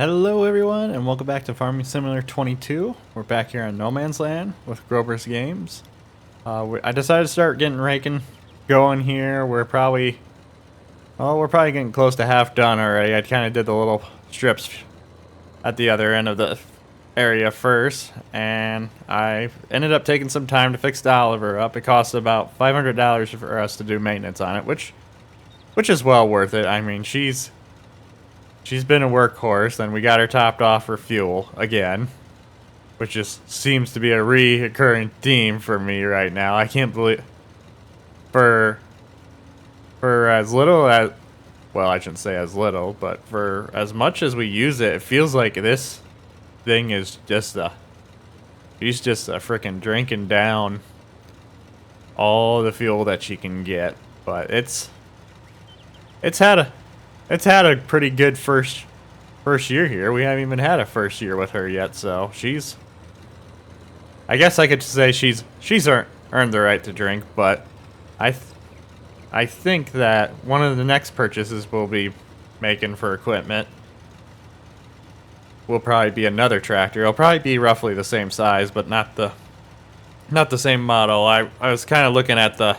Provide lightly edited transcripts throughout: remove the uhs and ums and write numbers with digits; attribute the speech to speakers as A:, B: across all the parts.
A: Hello everyone and welcome back to Farming Simulator 22. We're back here on No Man's Land with Grober's Games. I decided to start getting raking going here. We're probably getting close to half done already. I kind of did the little strips at the other end of the area first, and I ended up taking some time to fix the Oliver up. It cost about $500 for us to do maintenance on it, which is well worth it. I mean, she's been a workhorse, and we got her topped off for fuel again, which just seems to be a reoccurring theme for me right now. I can't believe for as little as, well, I shouldn't say as little, but for as much as we use it, it feels like this thing is she's just a freaking drinking down all the fuel that she can get. But it's had a pretty good first year here. We haven't even had a first year with her yet, so I guess I could say she's earned the right to drink. But I think that one of the next purchases we'll be making for equipment will probably be another tractor. It'll probably be roughly the same size, but not the same model. I was kind of looking at the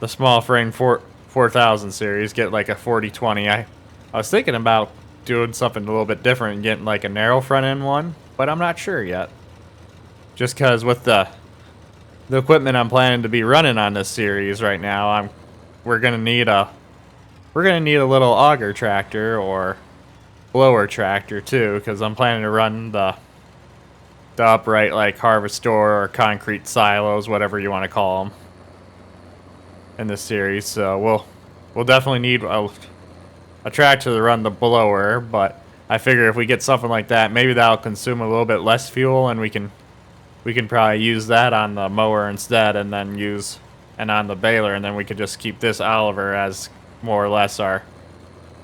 A: small frame 4000 series, get like a 4020. I was thinking about doing something a little bit different and getting like a narrow front end one, but I'm not sure yet. Just because with the equipment I'm planning to be running on this series right now, we're gonna need a little auger tractor or blower tractor too, because I'm planning to run the upright like harvester or concrete silos, whatever you want to call them, in this series. So we'll definitely need a tractor to run the blower, but I figure if we get something like that, maybe that'll consume a little bit less fuel, and we can probably use that on the mower instead, and on the baler, and then we could just keep this Oliver as more or less our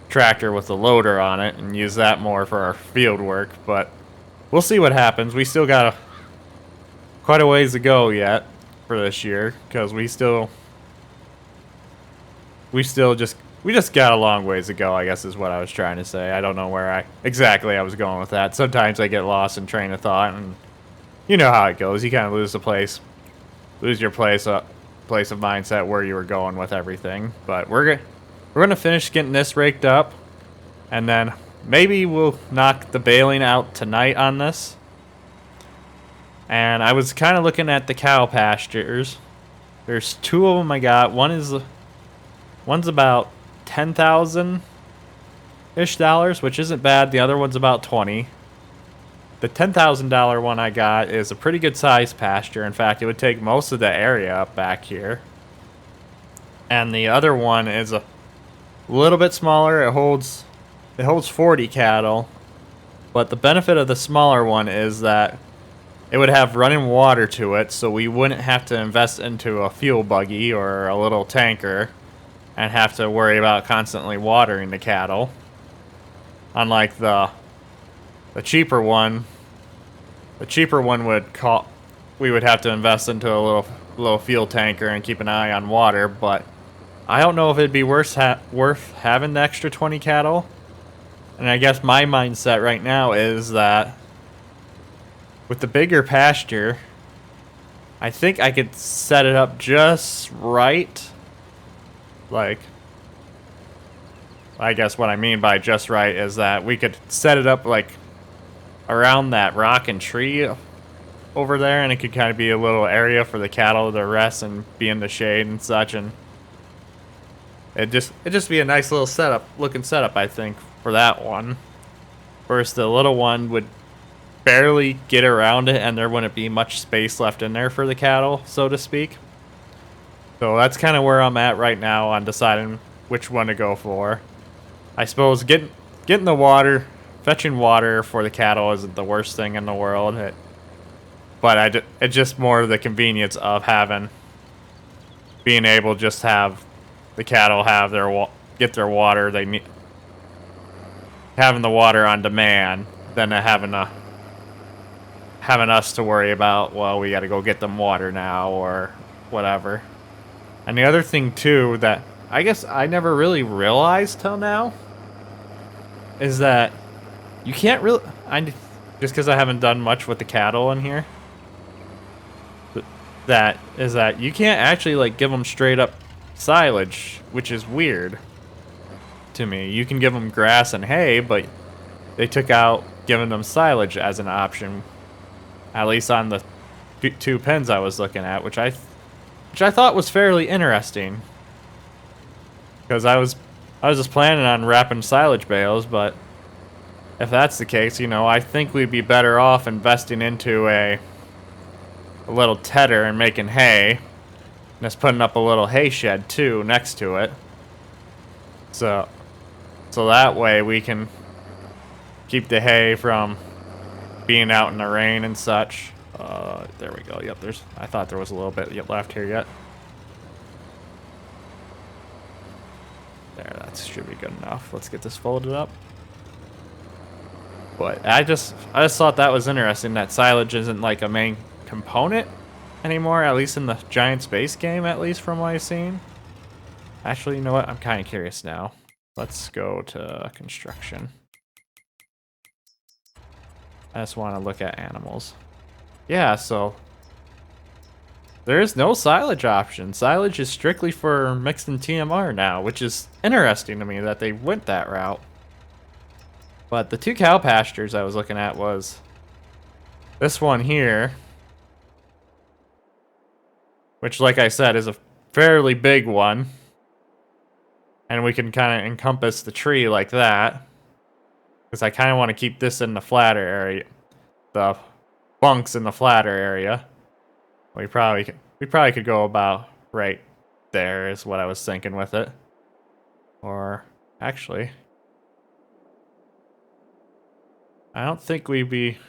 A: tractor with the loader on it and use that more for our field work. But we'll see what happens. We still got quite a ways to go yet for this year, because we just got a long ways to go, I guess is what I was trying to say. I don't know where I was going with that. Sometimes I get lost in train of thought, and you know how it goes. You kind of lose your place of mindset where you were going with everything. But we're gonna finish getting this raked up, and then maybe we'll knock the baling out tonight on this. And I was kind of looking at the cow pastures. There's two of them I got. One's about $10,000-ish, which isn't bad. The other one's about 20. The $10,000 one I got is a pretty good sized pasture. In fact, it would take most of the area up back here. And the other one is a little bit smaller. It holds 40 cattle. But the benefit of the smaller one is that it would have running water to it, so we wouldn't have to invest into a fuel buggy or a little tanker and have to worry about constantly watering the cattle. Unlike the cheaper one. The cheaper one we would have to invest into a little fuel tanker and keep an eye on water, but I don't know if it'd be worth having the extra 20 cattle. And I guess my mindset right now is that with the bigger pasture, I think I could set it up just right. Like, I guess what I mean by just right is that we could set it up like around that rock and tree over there, and it could kind of be a little area for the cattle to rest and be in the shade and such, and it'd just be a nice little looking setup, I think, for that one. Whereas the little one would barely get around it, and there wouldn't be much space left in there for the cattle, so to speak. So that's kind of where I'm at right now on deciding which one to go for. I suppose getting the water, fetching water for the cattle isn't the worst thing in the world. But it's just more the convenience of being able to just have the cattle get their water they need, having the water on demand, than having us to worry about, well, we got to go get them water now or whatever. And the other thing too that I guess I never really realized till now is that you can't really, just because I haven't done much with the cattle in here, that you can't actually like give them straight up silage, which is weird to me. You can give them grass and hay, but they took out giving them silage as an option, at least on the two pens I was looking at, which I thought was fairly interesting, because I was just planning on wrapping silage bales, but if that's the case, you know, I think we'd be better off investing into a little tedder and making hay, and just putting up a little hay shed too next to it, so that way we can keep the hay from being out in the rain and such. There we go. Yep, I thought there was a little bit left here yet. There, that should be good enough. Let's get this folded up. But I just thought that was interesting, that silage isn't like a main component anymore, at least in the Giants base game, at least from what I've seen. Actually, you know what? I'm kind of curious now. Let's go to construction. I just want to look at animals. Yeah, so there is no silage option. Silage is strictly for mixed and TMR now, which is interesting to me that they went that route. But the two cow pastures I was looking at was this one here, which, like I said, is a fairly big one. And we can kind of encompass the tree like that, because I kind of want to keep this in the flatter area, the bunks in the flatter area. We probably could go about right there is what I was thinking with it. Or actually, I don't think we'd be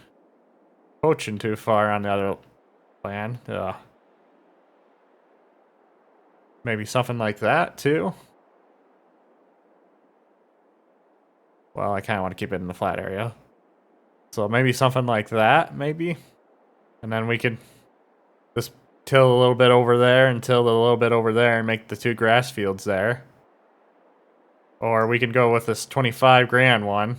A: poaching too far on the other plan. Maybe something like that too. Well, I kind of want to keep it in the flat area. So maybe something like that, maybe. And then we could just till a little bit over there and till a little bit over there and make the two grass fields there. Or we could go with this 25 grand one.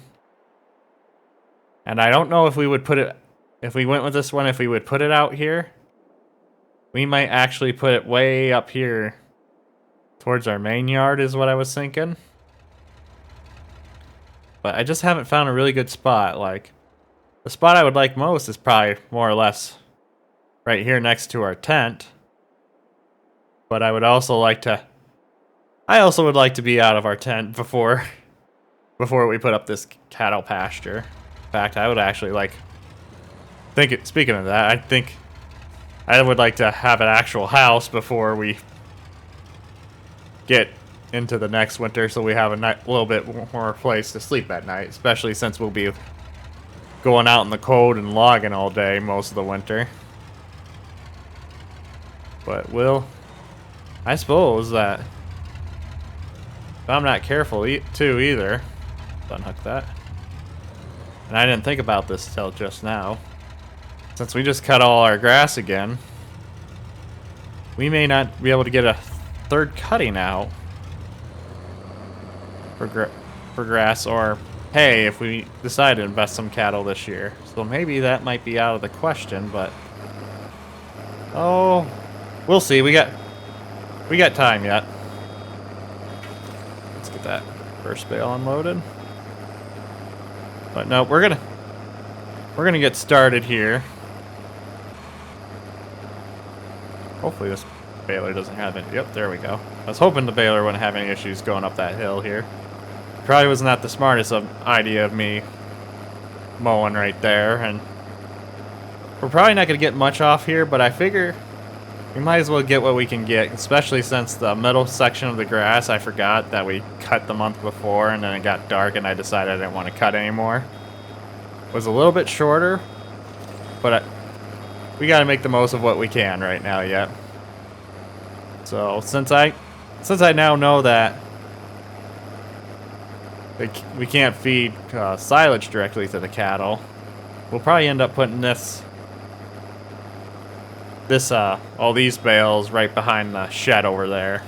A: And I don't know if we would put it, if we went with this one, if we would put it out here. We might actually put it way up here towards our main yard is what I was thinking. But I just haven't found a really good spot. Like, the spot I would like most is probably more or less right here next to our tent. But I would also like to, would like to be out of our tent before we put up this cattle pasture. In fact, I would actually speaking of that, I think I would like to have an actual house before we get into the next winter, so we have a little bit more place to sleep at night, especially since we'll be going out in the cold and logging all day most of the winter. But I suppose that if I'm not careful too either, unhook that. And I didn't think about this till just now. Since we just cut all our grass again, we may not be able to get a third cutting out for grass or hay if we decide to invest some cattle this year. So maybe that might be out of the question, but oh, we'll see. We got time yet. Let's get that first bale unloaded. But no, we're gonna get started here. Hopefully this baler doesn't have it. Yep, there we go. I was hoping the baler wouldn't have any issues going up that hill here. Probably was not the smartest idea of me mowing right there, and we're probably not going to get much off here, but I figure we might as well get what we can get, especially since the middle section of the grass, I forgot that we cut the month before, and then it got dark and I decided I didn't want to cut anymore. It was a little bit shorter, but we got to make the most of what we can right now yet. So since I now know that we can't feed silage directly to the cattle, we'll probably end up putting all these bales right behind the shed over there,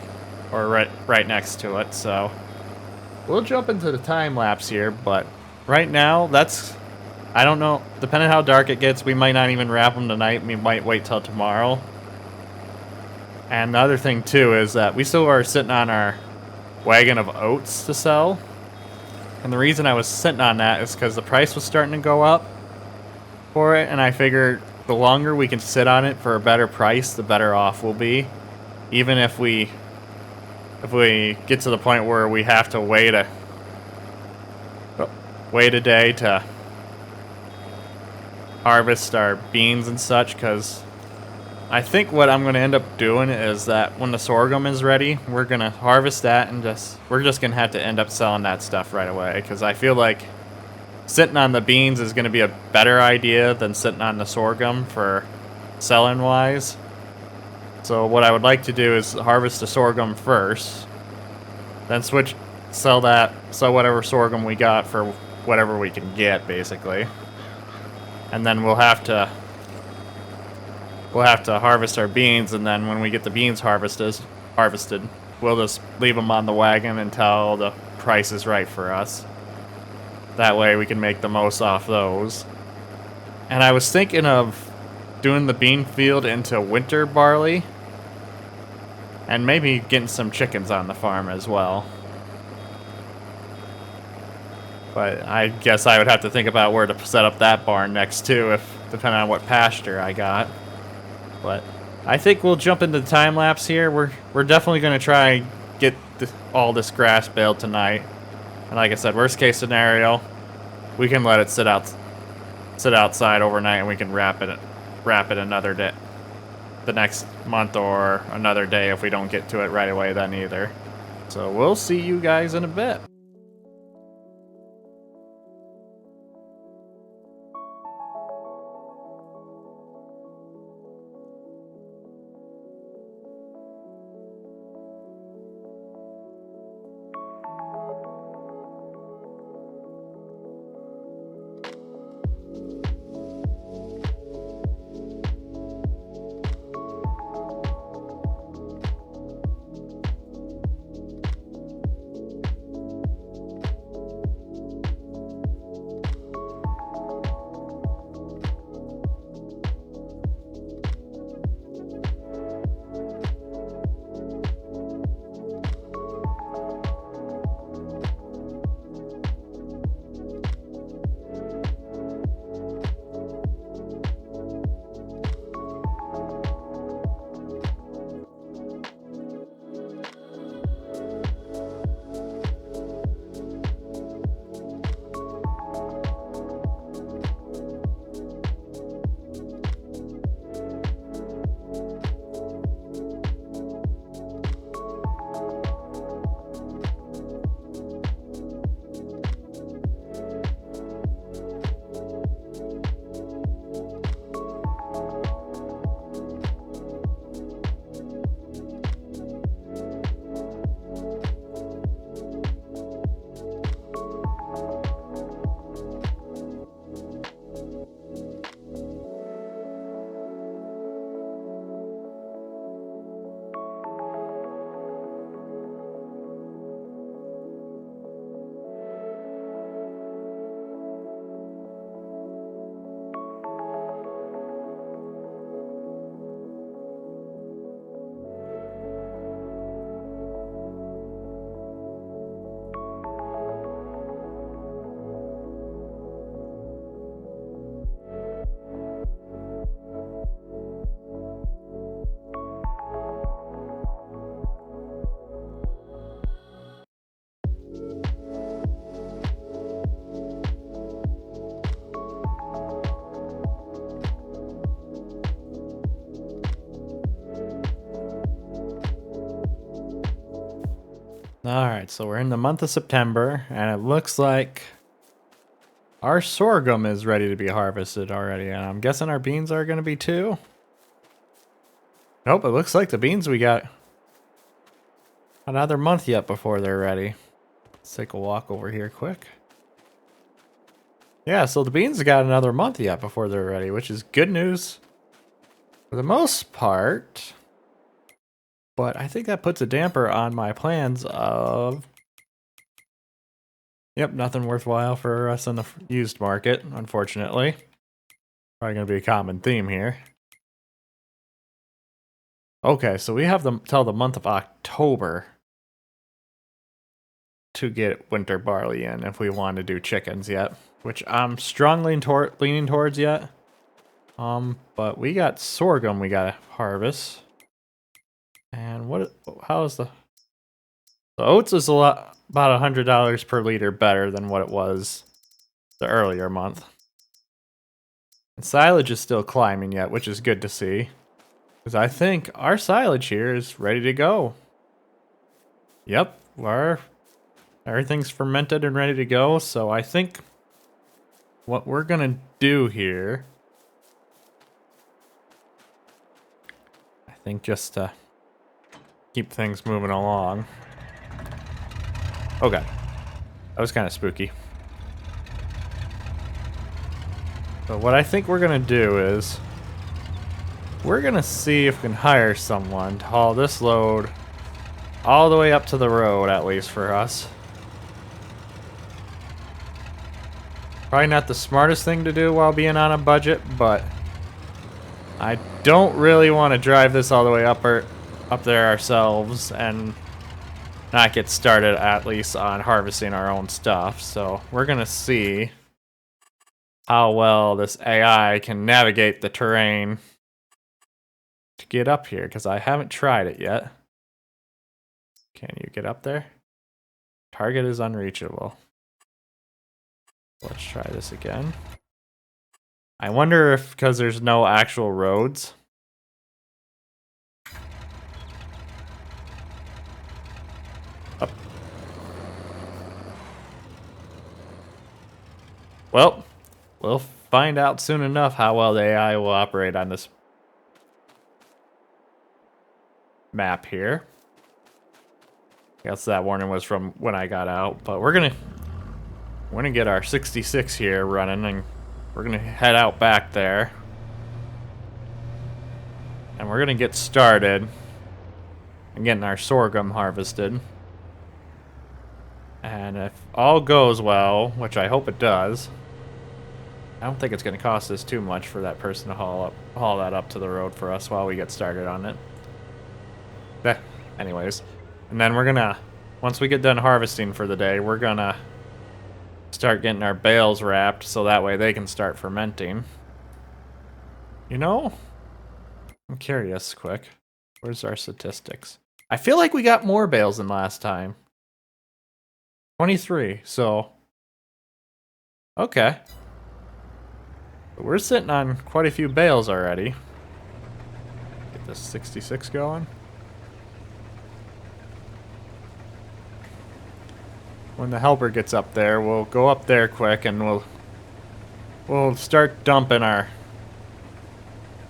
A: or right next to it. So we'll jump into the time lapse here, but right now, that's... I don't know. Depending on how dark it gets, we might not even wrap them tonight. We might wait till tomorrow. And the other thing, too, is that we still are sitting on our wagon of oats to sell. And the reason I was sitting on that is because the price was starting to go up for it. And I figured the longer we can sit on it for a better price, the better off we'll be. Even if we get to the point where we have to wait a day to harvest our beans and such, because I think what I'm going to end up doing is that when the sorghum is ready, we're going to harvest that and we're just going to have to end up selling that stuff right away, because I feel like sitting on the beans is going to be a better idea than sitting on the sorghum for selling wise. So what I would like to do is harvest the sorghum first, then sell whatever sorghum we got for whatever we can get, basically. And then we'll have to harvest our beans, and then when we get the beans harvested, we'll just leave them on the wagon until the price is right for us. That way we can make the most off those. And I was thinking of doing the bean field into winter barley, and maybe getting some chickens on the farm as well. But I guess I would have to think about where to set up that barn next too, depending on what pasture I got. But I think we'll jump into the time lapse here. We're definitely going to try and get all this grass baled tonight. And like I said, worst case scenario, we can let it sit outside overnight, and we can wrap it another day, the next month or another day if we don't get to it right away then either. So we'll see you guys in a bit. Alright, so we're in the month of September, and it looks like our sorghum is ready to be harvested already, and I'm guessing our beans are going to be too. Nope, it looks like the beans we got another month yet before they're ready. Let's take a walk over here quick. Yeah, so the beans got another month yet before they're ready, which is good news for the most part. But I think that puts a damper on my plans of Yep, nothing worthwhile for us in the used market, unfortunately. Probably going to be a common theme here. Okay, so we have till the month of October to get winter barley in if we want to do chickens yet, which I'm strongly leaning towards yet. But we got sorghum we gotta harvest. And how's the oats is about $100 per liter better than what it was the earlier month. And silage is still climbing yet, which is good to see. Because I think our silage here is ready to go. Yep, everything's fermented and ready to go, so I think what we're gonna do here, I think just to keep things moving along. Okay, that was kind of spooky. So what I think we're gonna do is, we're gonna see if we can hire someone to haul this load all the way up to the road, at least for us. Probably not the smartest thing to do while being on a budget, but I don't really want to drive this all the way up there ourselves and not get started at least on harvesting our own stuff. So we're gonna see how well this AI can navigate the terrain to get up here, because I haven't tried it yet. Can you get up there? Target is unreachable. Let's try this again. I wonder if, because there's no actual roads. Up. Well, we'll find out soon enough how well the AI will operate on this map here. I guess that warning was from when I got out, but we're gonna get our 66 here running, and we're gonna head out back there, and we're gonna get started and getting our sorghum harvested. And if all goes well, which I hope it does, I don't think it's gonna cost us too much for that person to haul that up to the road for us while we get started on it. Anyways, and then we're gonna, once we get done harvesting for the day, we're gonna start getting our bales wrapped so that way they can start fermenting. You know, I'm curious quick. Where's our statistics? I feel like we got more bales than last time. 23, so okay. We're sitting on quite a few bales already. Get this 66 going. When the helper gets up there, we'll go up there quick and we'll start dumping our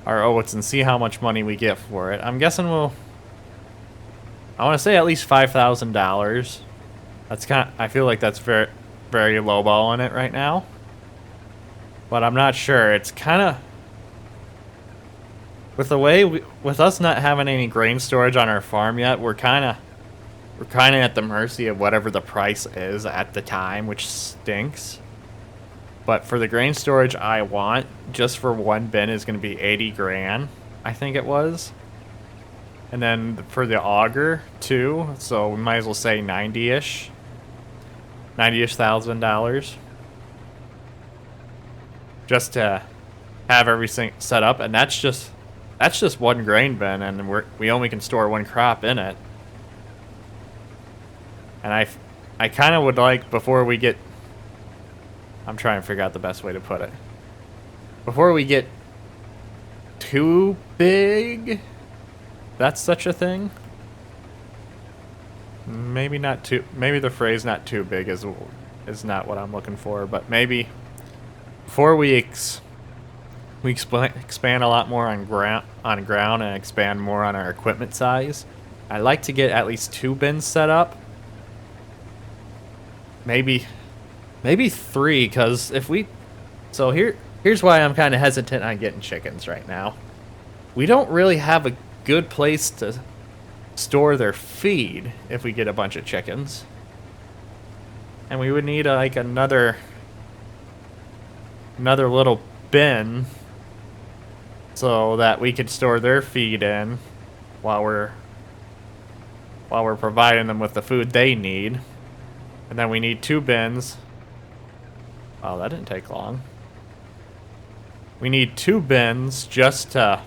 A: oats and see how much money we get for it. I'm guessing I want to say at least $5,000. That's I feel like that's very, very lowballing it right now. But I'm not sure. It's kind of, with the way with us not having any grain storage on our farm yet, we're kind of at the mercy of whatever the price is at the time, which stinks. But for the grain storage I want, just for one bin is going to be 80 grand, I think it was. And then for the auger too, so we might as well say 90-ish $90,000. Just to have everything set up, and that's just one grain bin, and we only can store one crop in it. And I kind of would like, before we get, I'm trying to figure out the best way to put it, before we get too big, that's such a thing. Maybe not too, maybe the phrase "not too big" is not what I'm looking for, but maybe before we expand a lot more on ground and expand more on our equipment size, I'd like to get at least 2 bins set up. Maybe 3, because if we, so here's why I'm kind of hesitant on getting chickens right now. We don't really have a good place to store their feed if we get a bunch of chickens. And we would need like another little bin so that we could store their feed in while we're providing them with the food they need. And then we need 2 bins. Oh, that didn't take long. We need 2 bins just to...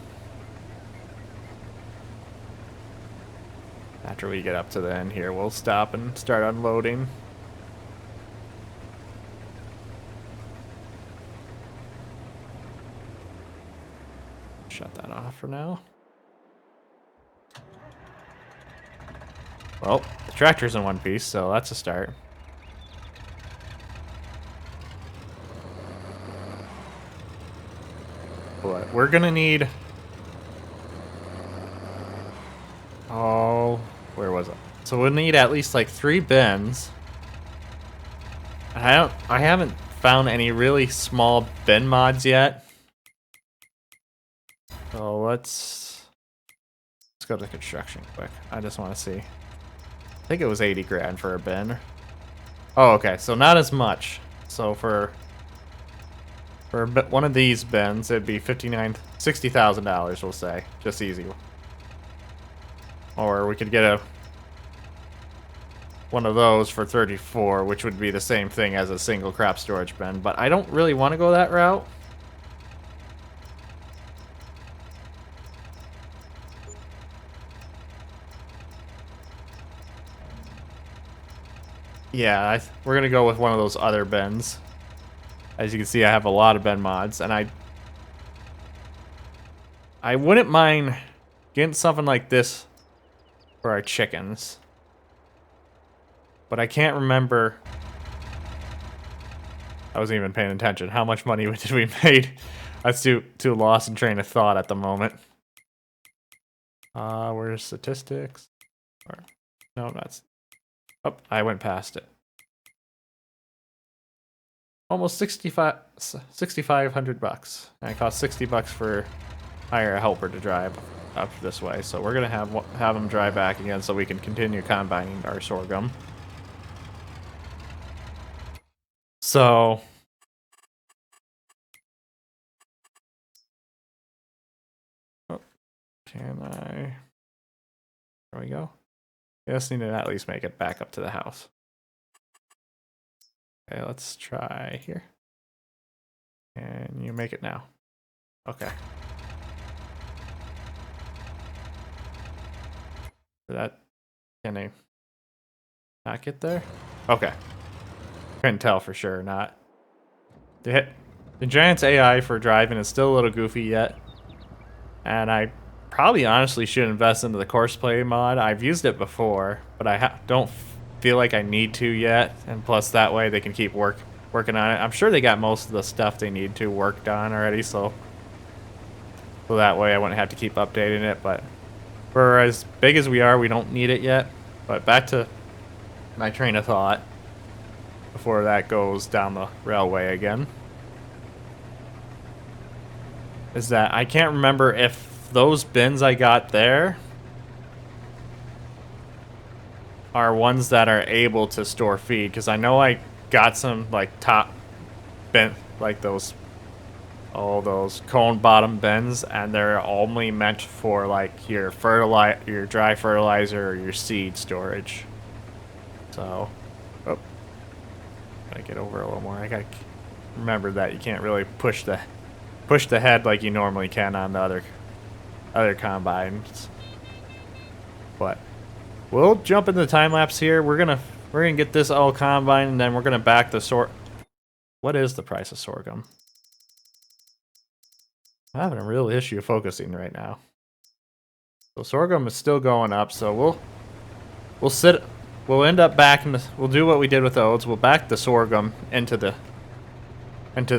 A: After we get up to the end here, we'll stop and start unloading. Shut that off for now. Well, the tractor's in one piece, so that's a start. But we're gonna need... Oh, where was it? So we'll need at least like 3 bins. I haven't found any really small bin mods yet. So let's go to construction quick. I just want to see. I think it was 80 grand for a bin. Oh, okay, so not as much. So for one of these bins, it'd be $60,000, we'll say, just easy. Or we could get one of those for 34, which would be the same thing as a single crop storage bin. But I don't really want to go that route. Yeah, we're gonna go with one of those other bins. As you can see, I have a lot of bin mods, and I wouldn't mind getting something like this for our chickens. But I can't remember. I wasn't even paying attention. How much money did we made? That's too lost in train of thought at the moment. Where's statistics? Or, no, that's... Oh, I went past it. Almost 6,500 bucks. And it costs $60 for hire a helper to drive up this way. So we're gonna have them drive back again so we can continue combining our sorghum. So can I? There we go. I just need to at least make it back up to the house. Okay, let's try here. And you make it now. Okay. Can they not get there? Okay. Couldn't tell for sure or not. The Giant's AI for driving is still a little goofy yet. And I probably honestly should invest into the Courseplay mod. I've used it before, but I don't feel like I need to yet. And plus that way they can keep working on it. I'm sure they got most of the stuff they need to worked on already, so that way I wouldn't have to keep updating it. But for as big as we are, we don't need it yet. But back to my train of thought before that goes down the railway again. Is that I can't remember if those bins I got there are ones that are able to store feed, because I know I got some like top bin, like those cone bottom bins, and they're only meant for like your dry fertilizer or your seed storage. So, oh, gotta get over a little more. I gotta remember that you can't really push the head like you normally can on the other combines. But we'll jump into the time lapse here. We're gonna get this all combined, and then we're gonna back the What is the price of sorghum? I'm having a real issue focusing right now. So sorghum is still going up, so we'll end up backing we'll do what we did with oats. We'll back the sorghum into the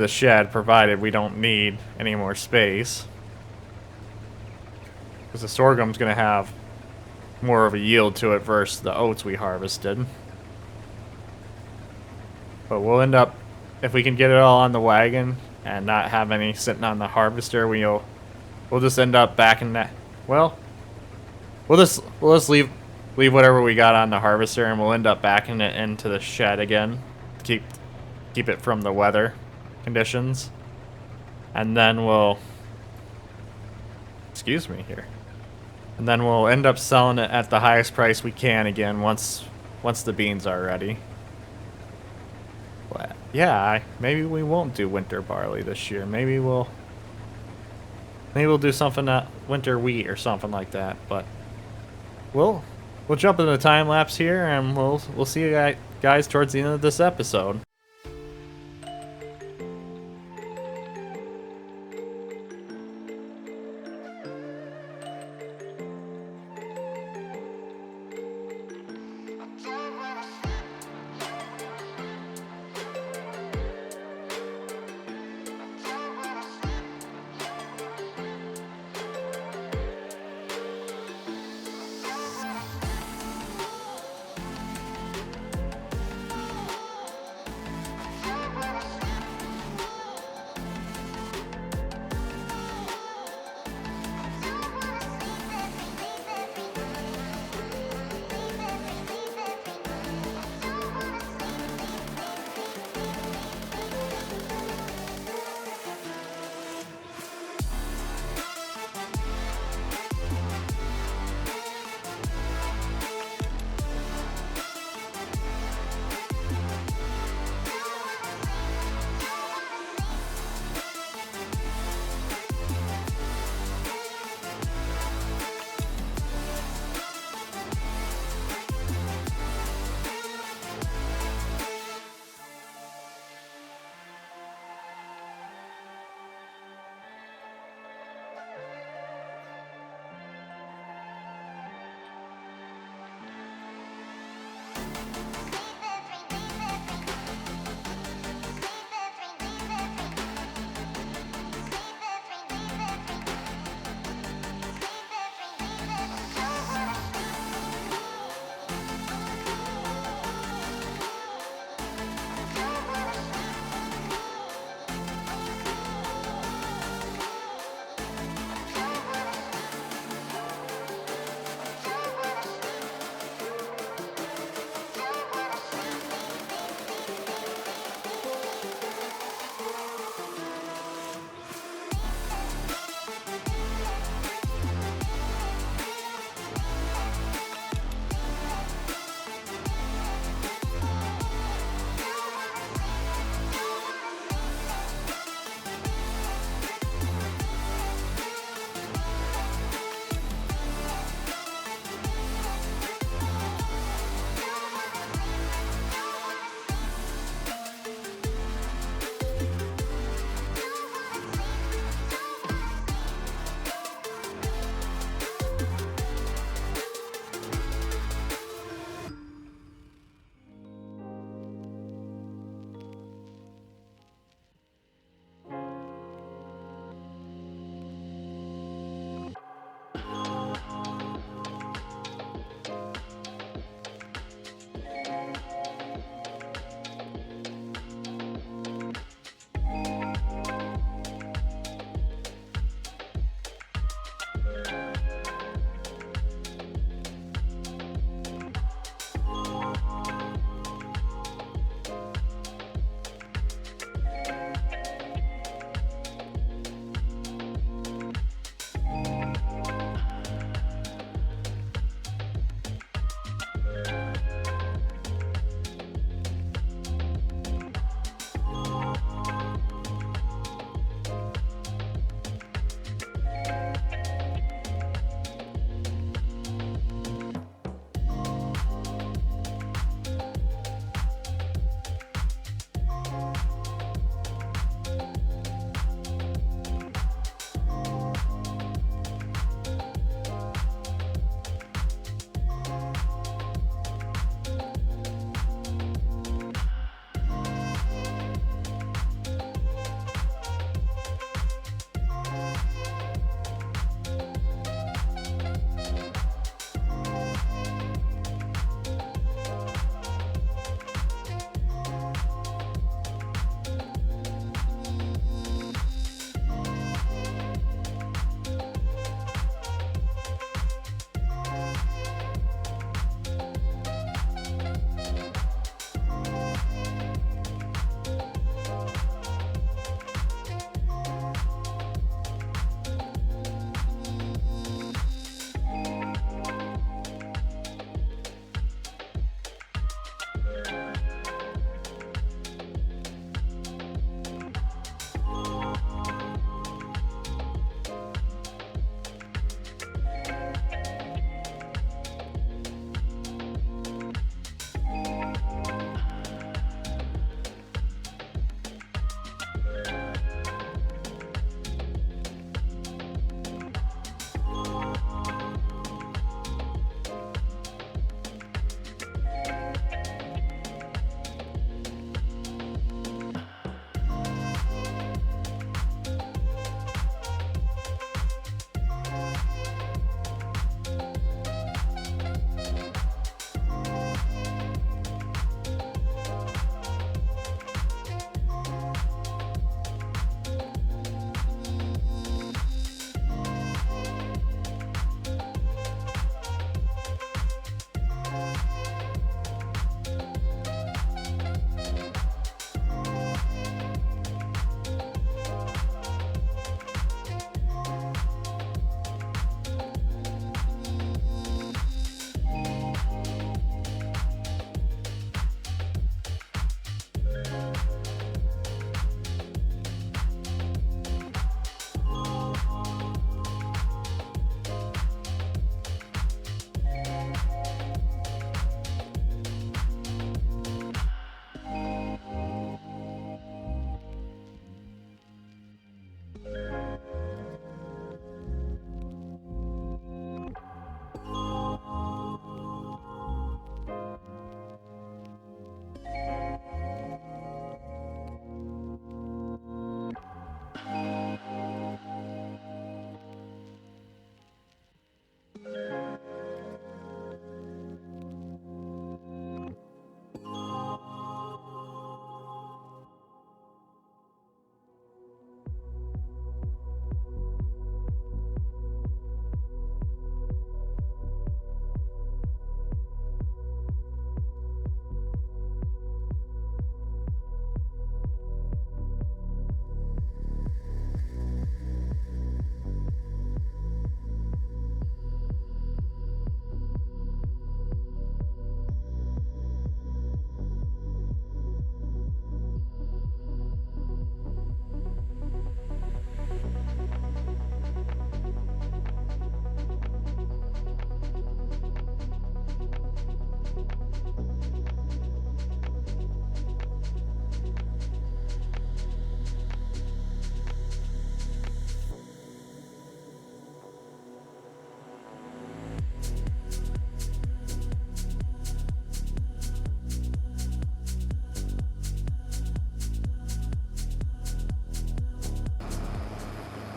A: shed, provided we don't need any more space. Because the sorghum's going to have more of a yield to it versus the oats we harvested. But we'll end up, if we can get it all on the wagon and not have any sitting on the harvester, we'll just end up backing that. Well, we'll just leave whatever we got on the harvester, and we'll end up backing it into the shed again keep it from the weather conditions. And then we'll, excuse me here. And then we'll end up selling it at the highest price we can again once the beans are ready. But yeah, maybe we won't do winter barley this year. Maybe we'll do something winter wheat or something like that. But we'll jump into the time lapse here, and we'll see you guys towards the end of this episode.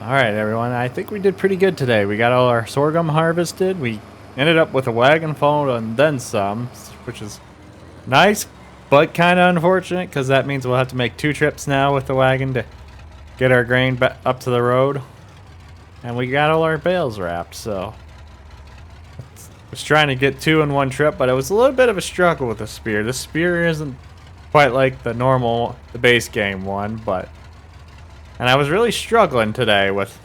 A: Alright everyone, I think we did pretty good today. We got all our sorghum harvested. We ended up with a wagon full and then some, which is nice, but kind of unfortunate because that means we'll have to make 2 trips now with the wagon to get our grain up to the road. And we got all our bales wrapped, so I was trying to get 2 in 1 trip, but it was a little bit of a struggle with the spear. The spear isn't quite like the base game one, and I was really struggling today with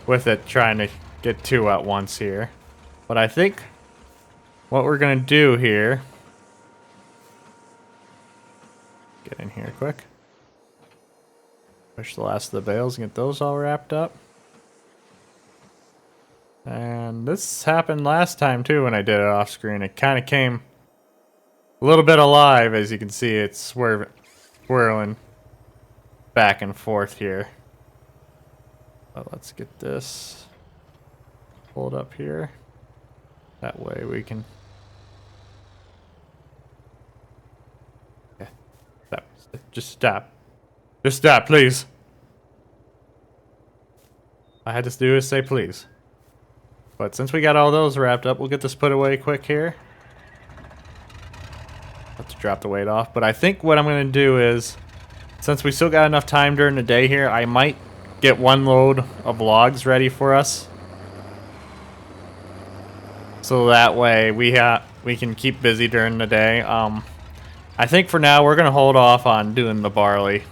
A: it, trying to get 2 at once here. But I think what we're gonna do here, get in here quick, push the last of the bales and get those all wrapped up. And this happened last time too when I did it off screen. It kind of came a little bit alive, as you can see. It's swirling back and forth here. But let's get this pulled up here. That way we can... Yeah. Stop. Just stop. Just stop, please. All I had to do is say please. But since we got all those wrapped up, we'll get this put away quick here. Let's drop the weight off. But I think what I'm going to do is, since we still got enough time during the day here, I might get 1 load of logs ready for us. So that way we can keep busy during the day. I think for now we're going to hold off on doing the barley,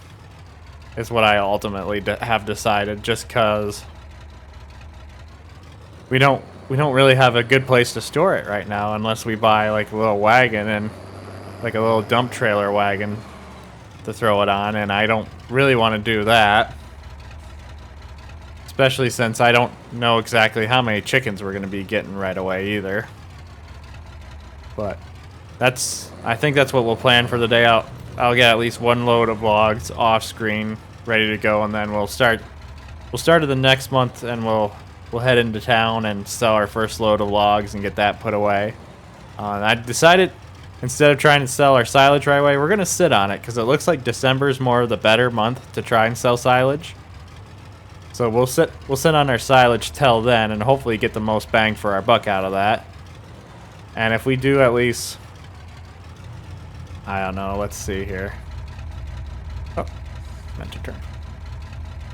A: is what I ultimately have decided, just because we don't really have a good place to store it right now unless we buy like a little wagon and like a little dump trailer wagon to throw it on, and I don't really want to do that, especially since I don't know exactly how many chickens we're going to be getting right away either. But I think that's what we'll plan for the day. I'll get at least 1 load of logs off screen ready to go, and then we'll start at the next month, and we'll head into town and sell our first load of logs and get that put away. I decided, instead of trying to sell our silage right away, we're going to sit on it because it looks like December's more the better month to try and sell silage. So we'll sit on our silage till then and hopefully get the most bang for our buck out of that. And if we do at least, I don't know, let's see here. Oh, meant to turn.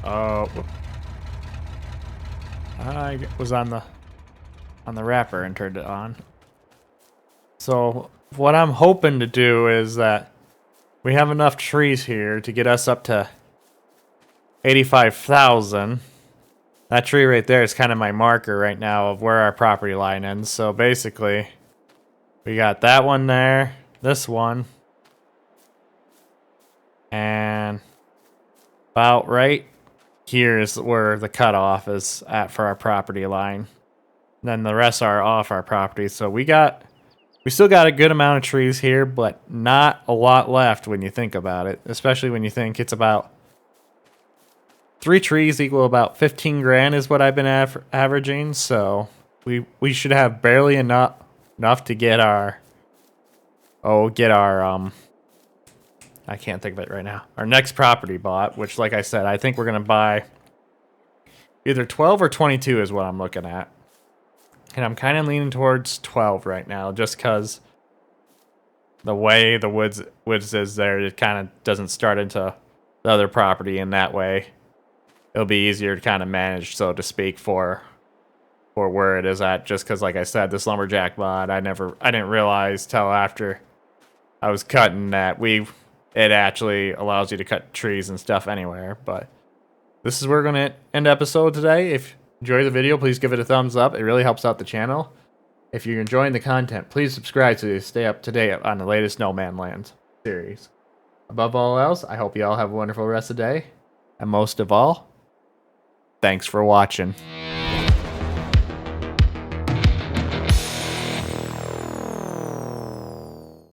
A: Oh, whoop. I was on the wrapper and turned it on. So what I'm hoping to do is that we have enough trees here to get us up to 85,000. That tree right there is kind of my marker right now of where our property line ends. So basically, we got that one there, this one, and about right here is where the cutoff is at for our property line. Then the rest are off our property. So we still got a good amount of trees here, but not a lot left when you think about it. Especially when you think it's about 3 trees equal about 15 grand is what I've been averaging. So we should have barely enough to get our I can't think of it right now. Our next property bought, which, like I said, I think we're going to buy either 12 or 22 is what I'm looking at. And I'm kind of leaning towards 12 right now, just because the way the woods is there, it kind of doesn't start into the other property in that way. It'll be easier to kind of manage, so to speak, for where it is at, just because, like I said, this lumberjack mod, I didn't realize till after I was cutting that it actually allows you to cut trees and stuff anywhere. But this is where we're going to end the episode today. If you enjoy the video, please give it a thumbs up. It really helps out the channel. If you're enjoying the content, please subscribe to stay up to date on the latest No Man's Land series. Above all else, I hope you all have a wonderful rest of the day. And most of all, thanks for watching.